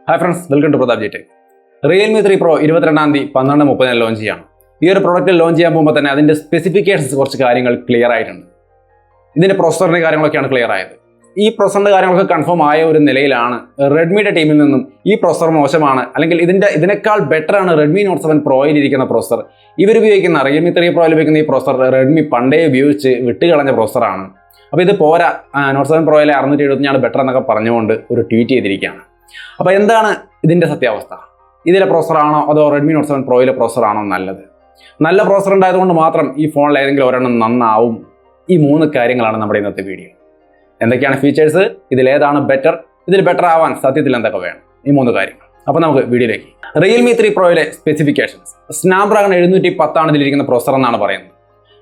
Hi friends, welcome to Pratap G Tech. Realme 3 Pro 22-ാം തീയതി 12:30 launch ചെയ്യാണ്. ഈ ഒരു പ്രോഡക്റ്റ് ലോഞ്ച് ചെയ്യാൻ പോകുമ്പോൾ തന്നെ അതിന്റെ സ്പെസിഫിക്കേഷൻസ് കുറച്ച് കാര്യങ്ങൾ ക്ലിയർ ആയിട്ടുണ്ട്. ഇതിന്റെ പ്രൊസസ്സറിന്റെ കാര്യങ്ങളൊക്കെയാണ് ക്ലിയർ ആയത്. ഈ പ്രൊസസ്സറിന്റെ കാര്യങ്ങളൊക്കെ കൺഫേം ആയ ഒരു നിലയിലാണ് റെഡ്മിയുടെ ടീമിൽ നിന്നും ഈ പ്രൊസസ്സർ മോശമാണ്, അല്ലെങ്കിൽ ഇതിനേക്കാൾ ബെറ്റർ ആണ് റെഡ്മി നോട്ട് 7 പ്രോയിൽ ഇരിക്കുന്ന പ്രൊസസ്സർ. ഇവരുപയോഗിക്കുന്ന Realme 3 Pro ഉപയോഗിക്കുന്ന ഈ പ്രൊസസ്സർ റെഡ്മി പണ്ടേ ഉപയോഗിച്ച് വിട്ടുകളഞ്ഞ പ്രൊസസ്സറാണ്. അപ്പോൾ ഇത് പോരാ, നോട്ട് 7 പ്രോയിലെ 675 ബെറ്റർ എന്നൊക്കെ പറഞ്ഞുകൊണ്ട് ഒരു ട്വീറ്റ് ചെയ്തിരിക്കുകയാണ്. അപ്പോൾ എന്താണ് ഇതിന്റെ സത്യാവസ്ഥ? ഇതിലെ പ്രൊസസ്സറാണോ അതോ റെഡ്മി നോട്ട് 7 പ്രോയിലെ പ്രൊസസ്സറാണോ നല്ലത്? നല്ല പ്രൊസസ്സർ ഉണ്ടായതുകൊണ്ട് മാത്രം ഈ ഫോണിൽ ഏതെങ്കിലും ഒരെണ്ണം നന്നാവും? ഈ 3 കാര്യങ്ങളാണ് നമ്മുടെ ഇന്നത്തെ വീഡിയോ. എന്തൊക്കെയാണ് ഫീച്ചേഴ്സ്, ഇതിലേതാണ് ബെറ്റർ, ഇതിൽ ബെറ്റർ ആവാൻ സത്യത്തിൽ എന്തൊക്കെ വേണം, ഈ 3 കാര്യങ്ങൾ. അപ്പോൾ നമുക്ക് വീഡിയോയിലേക്ക്. Realme 3 പ്രോയിലെ specifications. സ്നാപ്ഡ്രാഗൺ 710 ആണ് ഇതിലിരിക്കുന്ന പ്രൊസസ്സർ എന്നാണ് പറയുന്നത്.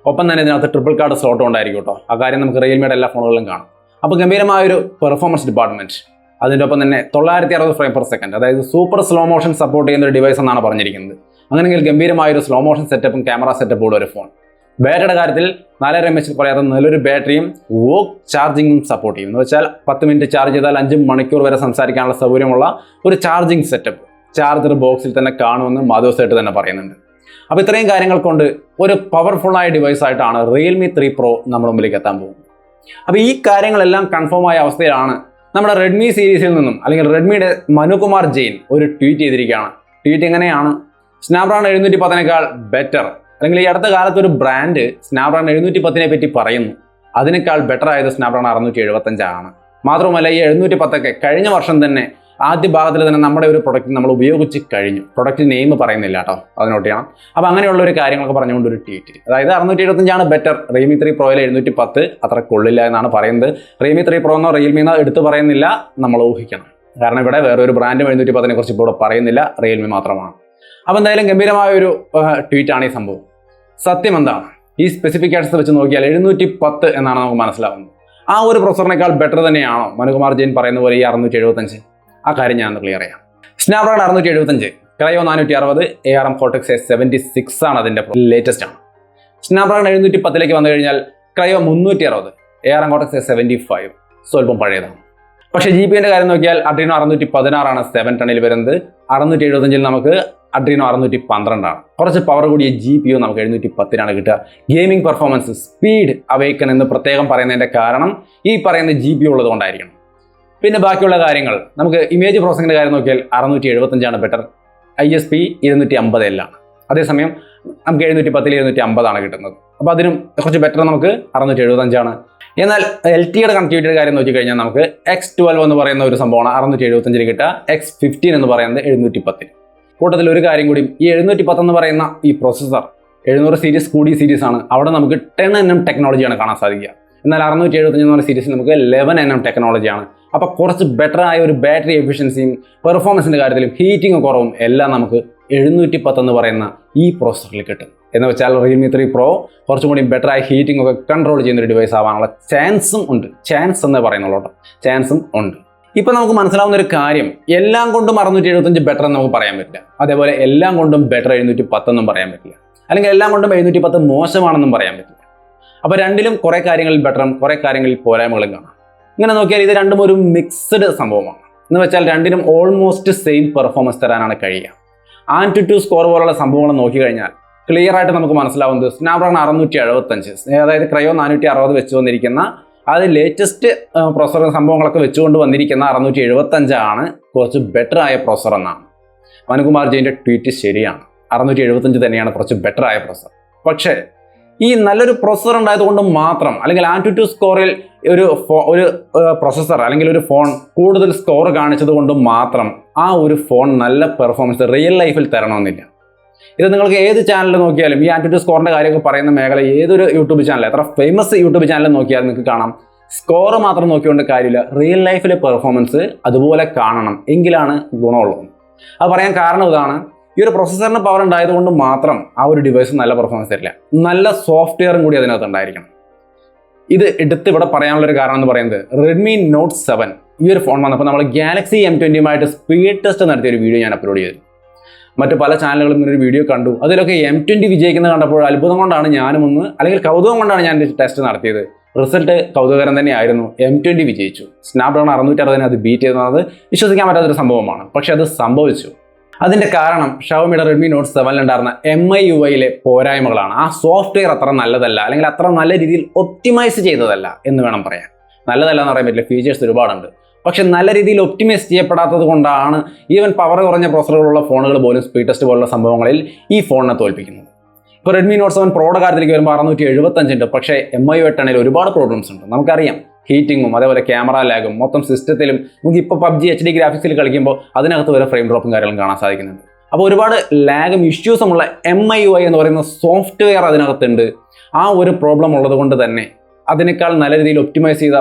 ഒപ്പം തന്നെ ഇതിനകത്ത് ട്രിപ്പിൾ കാർഡ് സ്ലോട്ട് ഉണ്ടായിരിക്കും കേട്ടോ. ആ കാര്യം നമുക്ക് റിയൽമിയുടെ എല്ലാ ഫോണുകളിലും കാണാം. അപ്പോൾ ഗംഭീരമായൊരു പെർഫോമൻസ് ഡിപ്പാർട്ട്മെന്റ്, അതിൻ്റെ ഒപ്പം തന്നെ 960 ഫ്രെയിം പെർ സെക്കൻഡ്, അതായത് സൂപ്പർ സ്ലോ മോഷൻ സപ്പോർട്ട് ചെയ്യുന്ന ഒരു ഡിവൈസ് എന്നാണ് പറഞ്ഞിരിക്കുന്നത്. അങ്ങനെയെങ്കിൽ ഗംഭീരമായൊരു സ്ലോ മോഷൻ സെറ്റപ്പും ക്യാമറ സെറ്റപ്പും ഉള്ള ഒരു ഫോൺ. ബാറ്ററിയുടെ കാര്യത്തിൽ 4.5 mAh പറയാത്ത നല്ലൊരു ബാറ്ററിയും വോക്ക് ചാർജിങ്ങും സപ്പോർട്ട് ചെയ്യും. എന്ന് വെച്ചാൽ 10 മിനിറ്റ് ചാർജ് ചെയ്താൽ 5 മണിക്കൂർ വരെ സംസാരിക്കാനുള്ള സൗകര്യമുള്ള ഒരു ചാർജിങ് സെറ്റപ്പ് ചാർജർ ബോക്സിൽ തന്നെ കാണുമെന്ന് മാധവസായിട്ട് തന്നെ പറയുന്നുണ്ട്. അപ്പോൾ ഇത്രയും കാര്യങ്ങൾ കൊണ്ട് ഒരു പവർഫുള്ളായ ഡിവൈസ് ആയിട്ടാണ് Realme 3 Pro നമ്മുടെ മുമ്പിലേക്ക് എത്താൻ പോകുന്നത്. അപ്പോൾ ഈ കാര്യങ്ങളെല്ലാം കൺഫേം ആയ അവസ്ഥയിലാണ് നമ്മുടെ റെഡ്മി സീരീസിൽ നിന്നും, അല്ലെങ്കിൽ റെഡ്മിയുടെ മനുകുമാർ ജെയിൻ ഒരു ട്വീറ്റ് ചെയ്തിരിക്കുകയാണ്. ട്വീറ്റ് എങ്ങനെയാണ്? സ്നാപ്ഡ്രാഗൺ 710 ബെറ്റർ, അല്ലെങ്കിൽ ഈ അടുത്ത കാലത്ത് ഒരു ബ്രാൻഡ് സ്നാപ്ഡ്രാഗൺ 710 പറ്റി പറയുന്നു, അതിനേക്കാൾ ബെറ്റർ ആയത് സ്നാപ്ഡ്രാഗൺ 675 ആണ്. മാത്രമല്ല ഈ 710 കഴിഞ്ഞ വർഷം തന്നെ ആദ്യ ഭാഗത്തിൽ തന്നെ നമ്മുടെ ഒരു പ്രൊഡക്റ്റ് നമ്മൾ ഉപയോഗിച്ച് കഴിഞ്ഞു. പ്രൊഡക്റ്റ് നെയിം പറയുന്നില്ല കേട്ടോ, അതിനോട്ട് ചെയ്യണം. അപ്പോൾ അങ്ങനെയുള്ള ഒരു കാര്യങ്ങളൊക്കെ പറഞ്ഞുകൊണ്ട് ഒരു ട്വീറ്റ്, അതായത് 675 ബെറ്റർ, Realme 3 പ്രോയിലെ 710 അത്ര കൊള്ളില്ല എന്നാണ് പറയുന്നത്. Realme 3 Pro എന്നോ റിയൽമിന്നോ എടുത്ത് പറയുന്നില്ല, നമ്മൾ ഊഹിക്കണം. കാരണം ഇവിടെ വേറൊരു ബ്രാൻഡും 710 കുറിച്ച് ഇപ്പോൾ ഇവിടെ പറയുന്നില്ല, റിയൽമി മാത്രമാണ്. അപ്പോൾ എന്തായാലും ഗംഭീരമായ ഒരു ട്വീറ്റാണ് ഈ സംഭവം. സത്യം എന്താണ്? ഈ സ്പെസിഫിക്കേഷൻസ് വെച്ച് നോക്കിയാൽ 710 എന്നാണ് നമുക്ക് മനസ്സിലാവുന്നത്. ആ ഒരു പ്രൊസസ്സറിനേക്കാൾ ബെറ്റർ തന്നെയാണോ മനുകുമാർ ജെയിൻ പറയുന്ന പോലെ ഈ 675? ആ കാര്യം ഞാൻ ക്ലിയർ ചെയ്യാം. Snapdragon 675 cryo 460 ARM Cortex A76 ആണ് അതിൻ്റെ ലേറ്റസ്റ്റ് ആണ്. സ്നാപ്ഡ്രാഗൺ 710 വന്നു കഴിഞ്ഞാൽ ക്രയോ 360 ARM Cortex A75 സ്വല്പം പഴയതാണ്. പക്ഷേ GPUവിൻ്റെ കാര്യം നോക്കിയാൽ അഡ്രീനോ 616 ആണ് 7 ടണിൽ വരുന്നത്. 675 നമുക്ക് അഡ്രീനോ 612 ആണ്. കുറച്ച് പവർ കൂടിയ GPU നമുക്ക് 710 കിട്ടുക. ഗെയിമിംഗ് പെർഫോമൻസ്, സ്പീഡ്, അവേക്കൻ എന്ന് പ്രത്യേകം പറയുന്നതിൻ്റെ കാരണം ഈ പറയുന്ന GPU ഉള്ളത് കൊണ്ടായിരിക്കണം. പിന്നെ ബാക്കിയുള്ള കാര്യങ്ങൾ, നമുക്ക് ഇമേജ് പ്രോസസ്സിങ്ങിൻ്റെ കാര്യം നോക്കിയാൽ 675 ബെറ്റർ. ISP 250 ആണ്. അതേസമയം നമുക്ക് 710 250 കിട്ടുന്നത്. അപ്പോൾ അതിനും കുറച്ച് ബെറ്റർ നമുക്ക് 675 ആണ്. എന്നാൽ LTEയുടെ കണക്ടിവിറ്റിയുടെ കാര്യം നോക്കിക്കഴിഞ്ഞാൽ നമുക്ക് X12 എന്ന് പറയുന്ന ഒരു സംഭവമാണ് 675 കിട്ടുക. X15 എന്ന് പറയുന്നത് 710. കൂട്ടത്തിൽ ഒരു കാര്യം കൂടി, ഈ 710 എന്ന് പറയുന്ന ഈ പ്രൊസസ്സർ 700 സീരീസ് കൂടിയ സീരീസ് ആണ്. അവിടെ നമുക്ക് 10nm ടെക്നോളജിയാണ് കാണാൻ സാധിക്കുക. എന്നാൽ 675 എന്ന് പറയുന്ന സീരീസിൽ നമുക്ക് 11nm ടെക്നോളജിയാണ്. അപ്പോൾ കുറച്ച് ബെറ്റർ ആയ ഒരു ബാറ്ററി എഫിഷ്യൻസിയും പെർഫോമൻസിൻ്റെ കാര്യത്തിലും ഹീറ്റിംഗ് കുറവും എല്ലാം നമുക്ക് 710 എന്ന് പറയുന്ന ഈ പ്രൊസസ്സറിൽ കിട്ടും. എന്ന് വെച്ചാൽ Realme 3 Pro കുറച്ചും കൂടി ബെറ്റർ ആയ ഹീറ്റിംഗ് ഒക്കെ കൺട്രോൾ ചെയ്യുന്ന ഒരു ഡിവൈസ് ആവാനുള്ള ചാൻസും ഉണ്ട്. ചാൻസ് എന്നേ പറയുന്നുള്ളൂ കേട്ടോ, ചാൻസും ഉണ്ട്. ഇപ്പം നമുക്ക് മനസ്സിലാവുന്ന ഒരു കാര്യം, എല്ലാം കൊണ്ടും 675 ബെറ്റർ എന്ന് നമുക്ക് പറയാൻ പറ്റില്ല. അതേപോലെ എല്ലാം കൊണ്ടും ബെറ്റർ 710 എന്നും പറയാൻ പറ്റില്ല. അല്ലെങ്കിൽ എല്ലാം കൊണ്ടും 710 മോശമാണെന്നും പറയാൻ പറ്റില്ല. അപ്പോൾ രണ്ടിലും കുറേ കാര്യങ്ങളിൽ ബെറ്ററും കുറേ കാര്യങ്ങളിൽ പോരായ്മകളും കാണാം. ഇങ്ങനെ നോക്കിയാൽ ഇത് രണ്ടും ഒരു മിക്സ്ഡ് സംഭവമാണ്. എന്ന് വെച്ചാൽ രണ്ടിനും ഓൾമോസ്റ്റ് സെയിം പെർഫോമൻസ് തരാനാണ് കഴിയുക. AnTuTu സ്കോർ പോലുള്ള സംഭവങ്ങൾ നോക്കിക്കഴിഞ്ഞാൽ ക്ലിയർ ആയിട്ട് നമുക്ക് മനസ്സിലാവുന്നത് സ്നാപ്ഡ്രാഗൺ 675, അതായത് ക്രയോ 460 വെച്ച് വന്നിരിക്കുന്ന അത് ലേറ്റസ്റ്റ് പ്രൊസസ്സർ സംഭവങ്ങളൊക്കെ വെച്ചുകൊണ്ട് വന്നിരിക്കുന്ന 675 ആണ് കുറച്ച് ബെറ്റർ ആയ പ്രൊസസ്സർ എന്നാണ്. മനുകുമാർ ജെയിൻ്റെ ട്വീറ്റ് ശരിയാണ്, 675 തന്നെയാണ് കുറച്ച് ബെറ്റർ ആയ പ്രൊസസ്സർ. പക്ഷേ ഈ നല്ലൊരു പ്രൊസസ്സർ ഉണ്ടായതുകൊണ്ട് മാത്രം, അല്ലെങ്കിൽ AnTuTu സ്കോറിൽ ഒരു പ്രൊസസ്സർ അല്ലെങ്കിൽ ഒരു ഫോൺ കൂടുതൽ സ്കോർ കാണിച്ചത് കൊണ്ട് മാത്രം ആ ഒരു ഫോൺ നല്ല പെർഫോമൻസ് റിയൽ ലൈഫിൽ തരണമെന്നില്ല. ഇത് നിങ്ങൾക്ക് ഏത് ചാനൽ നോക്കിയാലും ഈ AnTuTu സ്കോറിൻ്റെ കാര്യമൊക്കെ പറയുന്ന മേഖല, ഏതൊരു യൂട്യൂബ് ചാനൽ, എത്ര ഫേമസ് യൂട്യൂബ് ചാനൽ നോക്കിയാൽ നിങ്ങൾക്ക് കാണാം, സ്കോർ മാത്രം നോക്കിക്കൊണ്ട് കാര്യമില്ല, റിയൽ ലൈഫിലെ പെർഫോമൻസ് അതുപോലെ കാണണം, എങ്കിലാണ് ഗുണമുള്ളത്. അത് പറയാൻ കാരണം ഇതാണ്, ഈ ഒരു പ്രൊസസ്സറിന് പവർ ഉണ്ടായതുകൊണ്ട് മാത്രം ആ ഒരു ഡിവൈസ് നല്ല പെർഫോമൻസ് തരില്ല. നല്ല സോഫ്റ്റ്വെയറും കൂടി അതിനകത്ത് ഉണ്ടായിരിക്കണം. ഇത് എടുത്ത് ഇവിടെ പറയാനുള്ളൊരു കാരണം എന്ന് പറയുന്നത്, റെഡ്മി നോട്ട് 7 ഈ ഒരു ഫോൺ വന്നപ്പോൾ നമ്മൾ ഗാലക്സി M20 സ്പീഡ് ടെസ്റ്റ് നടത്തിയ ഒരു വീഡിയോ ഞാൻ അപ്ലോഡ് ചെയ്തു. മറ്റു പല ചാനലുകളും ഇങ്ങനൊരു വീഡിയോ കണ്ടു. അതിലൊക്കെ M20 വിജയിക്കുന്നത് കണ്ടപ്പോൾ അത്ഭുതം കൊണ്ടാണ് ഞാനും അല്ലെങ്കിൽ കൗതുകം കൊണ്ടാണ് ഞാൻ ടെസ്റ്റ് നടത്തിയത്. റിസൾട്ട് കൗതുകകരം തന്നെയായിരുന്നു. M20 വിജയിച്ചു. സ്നാപ്ഡ്രാഗൺ 660 അത് ബീറ്റ് ചെയ്യുന്നത് വിശ്വസിക്കാൻ പറ്റാത്തൊരു സംഭവമാണ്. പക്ഷെ അത് സംഭവിച്ചു. അതിന്റെ കാരണം ഷവോമിയുടെ റെഡ്മി നോട്ട് 7 ഉണ്ടായിരുന്ന MIUIയിലെ പോരായ്മകളാണ്. ആ സോഫ്റ്റ്വെയർ അത്ര നല്ലതല്ല, അല്ലെങ്കിൽ അത്ര നല്ല രീതിയിൽ ഒപ്റ്റിമൈസ് ചെയ്തതല്ല എന്ന് വേണം പറയാൻ. നല്ലതല്ല എന്ന് പറയാൻ പറ്റില്ല, ഫീച്ചേഴ്സ് ഒരുപാടുണ്ട്. പക്ഷെ നല്ല രീതിയിൽ ഒപ്റ്റിമൈസ് ചെയ്യപ്പെടാത്തത് കൊണ്ടാണ് ഈവൻ പവർ കുറഞ്ഞ പ്രോസസ്സറുകളുള്ള ഫോണുകൾ പോലും സ്പീഡ് ടെസ്റ്റ് പോലുള്ള സംഭവങ്ങളിൽ ഈ ഫോണിനെ തോൽപ്പിക്കുന്നത്. ഇപ്പോൾ റെഡ്മി നോട്ട് 7 പ്രോയുടെ കാര്യത്തിലേക്ക് വരുമ്പോൾ 675 ഉണ്ട്. പക്ഷേ MIUI 10 ഒരുപാട് പ്രോബ്ലംസ് ഉണ്ട്. നമുക്കറിയാം, ഹീറ്റിങ്ങും അതേപോലെ ക്യാമറ ലാഗും മൊത്തം സിസ്റ്റത്തിലും. നമുക്ക് ഇപ്പോൾ PUBG HD ഗ്രാഫിക്സിൽ കളിക്കുമ്പോൾ അതിനകത്ത് വരെ ഫ്രെയിം ഡ്രോപ്പും കാര്യങ്ങളും കാണാൻ സാധിക്കുന്നുണ്ട്. അപ്പോൾ ഒരുപാട് ലാഗും ഇഷ്യൂസുമുള്ള MIUI എന്ന് പറയുന്ന സോഫ്റ്റ്വെയർ അതിനകത്തുണ്ട്. ആ ഒരു പ്രോബ്ലം ഉള്ളത് കൊണ്ട് തന്നെ അതിനേക്കാൾ നല്ല രീതിയിൽ ഒപ്റ്റിമൈസ് ചെയ്ത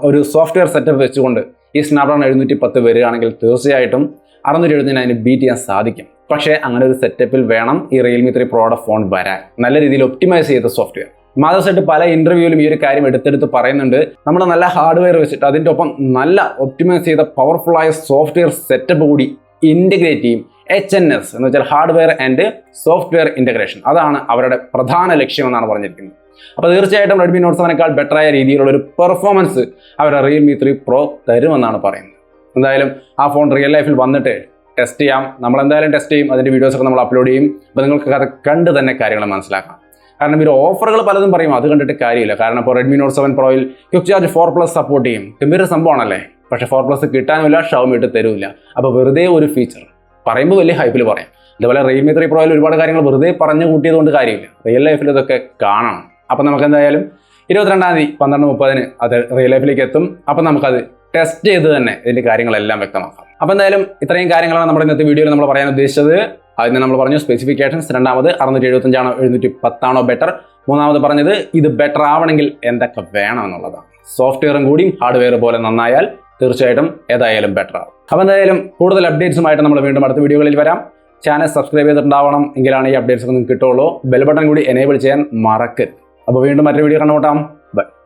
ഒരു സോഫ്റ്റ്വെയർ സെറ്റപ്പ് വെച്ചുകൊണ്ട് ഈ സ്നാപ്ഡ്രാഗൺ 710 വരികയാണെങ്കിൽ തീർച്ചയായിട്ടും 670 അതിന് ബീറ്റ് ചെയ്യാൻ സാധിക്കും. പക്ഷേ അങ്ങനെ ഒരു സെറ്റപ്പിൽ വേണം ഈ റിയൽമി 3 പ്രോയുടെ ഫോൺ വരാൻ, നല്ല രീതിയിൽ ഒപ്റ്റിമൈസ് ചെയ്ത സോഫ്റ്റ്വെയർ. മാധവ് സെട്ട് പല ഇന്റർവ്യൂവിലും ഈ ഒരു കാര്യം എടുത്തെടുത്ത് പറയുന്നുണ്ട്. നമ്മൾ നല്ല ഹാർഡ്വെയർ വെച്ചിട്ട് അതിൻ്റെ ഒപ്പം നല്ല ഒപ്റ്റിമൈസ് ചെയ്ത പവർഫുള്ളായ സോഫ്റ്റ്വെയർ സെറ്റപ്പ് കൂടി ഇൻറ്റഗ്രേറ്റ് ചെയ്യും. HNS എന്ന് വെച്ചാൽ ഹാർഡ്വെയർ ആൻഡ് സോഫ്റ്റ്വെയർ ഇൻറ്റഗ്രേഷൻ. അതാണ് അവരുടെ പ്രധാന ലക്ഷ്യമെന്നാണ് പറഞ്ഞിരിക്കുന്നത്. അപ്പോൾ തീർച്ചയായിട്ടും റെഡ്മി നോട്ട് 7 ബെറ്ററായ രീതിയിലുള്ള ഒരു പെർഫോമൻസ് അവരുടെ റിയൽമി 3 പ്രോ തരുമെന്നാണ് പറയുന്നത്. എന്തായാലും ആ ഫോൺ റിയൽ ലൈഫിൽ വന്നിട്ട് ടെസ്റ്റ് ചെയ്യാം. നമ്മൾ എന്തായാലും ടെസ്റ്റ് ചെയ്യും, അതിൻ്റെ വീഡിയോസൊക്കെ നമ്മൾ അപ്ലോഡ് ചെയ്യും. അപ്പോൾ നിങ്ങൾക്ക് അത് കണ്ട് തന്നെ കാര്യങ്ങൾ മനസ്സിലാക്കാം. കാരണം ഇവർ ഓഫറുകൾ പലതും പറയും, അത് കണ്ടിട്ട് കാര്യമില്ല. കാരണം ഇപ്പോൾ റെഡ്മി നോട്ട് 7 പ്രോയിൽ ക്വിക്ക് ചാർജ് 4+ സപ്പോർട്ട് ചെയ്യും. ഗംഭീര സംഭവമാണല്ലേ. പക്ഷേ 4+ കിട്ടാനുമില്ല, ഷവോമി ഇട്ട് തരൂല്ല. അപ്പോൾ വെറുതെ ഒരു ഫീച്ചർ പറയുമ്പോൾ വലിയ ഹൈപ്പിൽ പറയാം. അതുപോലെ റിയൽമി 3 പ്രോയിൽ ഒരുപാട് കാര്യങ്ങൾ വെറുതെ പറഞ്ഞു കൂട്ടിയത് കൊണ്ട് കാര്യമില്ല. റിയൽ ലൈഫിൽ ഇതൊക്കെ കാണണം. അപ്പോൾ നമുക്ക് എന്തായാലും 22-ാം തീയതി 12:30 അത് റിയൽ ലൈഫിലേക്ക് എത്തും. അപ്പോൾ നമുക്കത് ടെസ്റ്റ് ചെയ്ത് തന്നെ ഇതിൻ്റെ കാര്യങ്ങളെല്ലാം വ്യക്തമാക്കാം. അപ്പോൾ എന്തായാലും ഇത്രയും കാര്യങ്ങളാണ് നമ്മുടെ ഇന്നത്തെ വീഡിയോയിൽ നമ്മൾ പറയാൻ ഉദ്ദേശിച്ചത്. അതിന് നമ്മൾ പറഞ്ഞു സ്പെസിഫിക്കേഷൻസ്. രണ്ടാമത് 675 ആണോ 710 ആണോ ബെറ്റർ. മൂന്നാമത് പറഞ്ഞത് ഇത് ബെറ്റർ ആവണമെങ്കിൽ എന്തൊക്കെ വേണം എന്നുള്ളതാണ്. സോഫ്റ്റ്വെയറും കൂടിയും ഹാർഡ്വെയർ പോലെ നന്നായാൽ തീർച്ചയായിട്ടും ഏതായാലും ബെറ്റർ ആവും. അപ്പോൾ എന്തായാലും കൂടുതൽ അപ്ഡേറ്റ്സുമായിട്ട് നമ്മൾ വീണ്ടും അടുത്ത വീഡിയോകളിൽ വരാം. ചാനൽ സബ്സ്ക്രൈബ് ചെയ്തിട്ടുണ്ടാവണം, എങ്കിലാണ് ഈ അപ്ഡേറ്റ്സ് ഒക്കെ നിങ്ങൾക്ക് കിട്ടുള്ളൂ. ബെൽ ബട്ടൺ കൂടി എനേബിൾ ചെയ്യാൻ മറക്കരുത്. അപ്പോൾ വീണ്ടും മറ്റൊരു വീഡിയോ കണ്ടുമുട്ടാം. ബൈ.